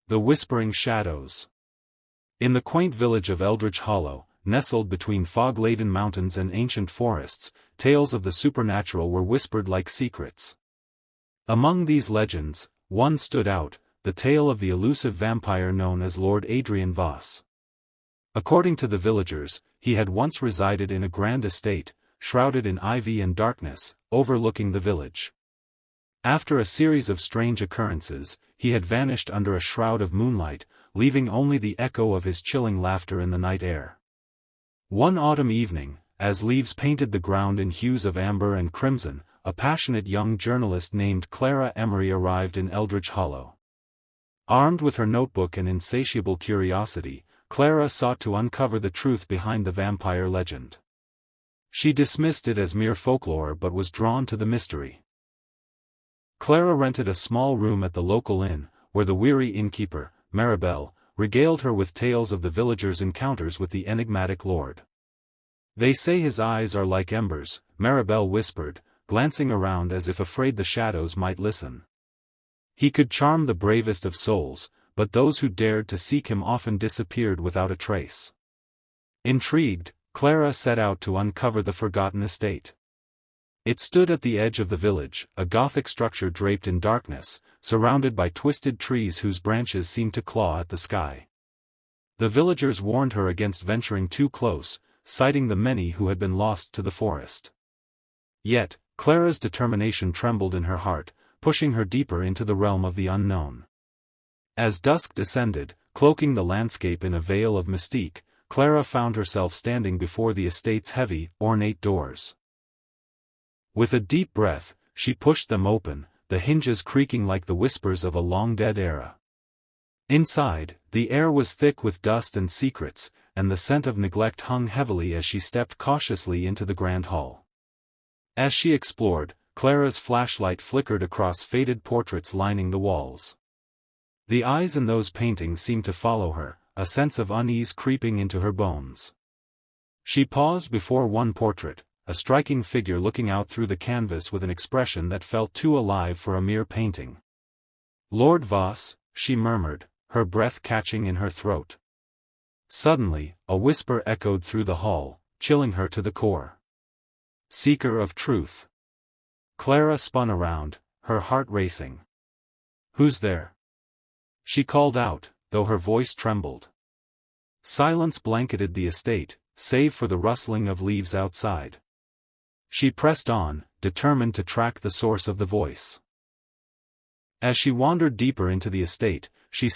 The Whispering Shadows. In the quaint village of Eldritch Hollow, nestled between fog-laden mountains and ancient forests, tales of the supernatural were whispered like secrets. Among these legends, one stood out, the tale of the elusive vampire known as Lord Adrian Voss. According to the villagers, he had once resided in a grand estate, shrouded in ivy and darkness, overlooking the village. After a series of strange occurrences, he had vanished under a shroud of moonlight, leaving only the echo of his chilling laughter in the night air. One autumn evening, as leaves painted the ground in hues of amber and crimson, a passionate young journalist named Clara Emery arrived in Eldritch Hollow. Armed with her notebook and insatiable curiosity, Clara sought to uncover the truth behind the vampire legend. She dismissed it as mere folklore but was drawn to the mystery. Clara rented a small room at the local inn, where the weary innkeeper, Maribel, regaled her with tales of the villagers' encounters with the enigmatic lord. "They say his eyes are like embers," Maribel whispered, glancing around as if afraid the shadows might listen. "He could charm the bravest of souls, but those who dared to seek him often disappeared without a trace." Intrigued, Clara set out to uncover the forgotten estate. It stood at the edge of the village, a Gothic structure draped in darkness, surrounded by twisted trees whose branches seemed to claw at the sky. The villagers warned her against venturing too close, citing the many who had been lost to the forest. Yet, Clara's determination trembled in her heart, pushing her deeper into the realm of the unknown. As dusk descended, cloaking the landscape in a veil of mystique, Clara found herself standing before the estate's heavy, ornate doors. With a deep breath, she pushed them open, the hinges creaking like the whispers of a long-dead era. Inside, the air was thick with dust and secrets, and the scent of neglect hung heavily as she stepped cautiously into the grand hall. As she explored, Clara's flashlight flickered across faded portraits lining the walls. The eyes in those paintings seemed to follow her, a sense of unease creeping into her bones. She paused before one portrait, a striking figure looking out through the canvas with an expression that felt too alive for a mere painting. "Lord Voss," she murmured, her breath catching in her throat. Suddenly, a whisper echoed through the hall, chilling her to the core. "Seeker of truth." Clara spun around, her heart racing. "Who's there?" she called out, though her voice trembled. Silence blanketed the estate, save for the rustling of leaves outside. She pressed on, determined to track the source of the voice. As she wandered deeper into the estate, she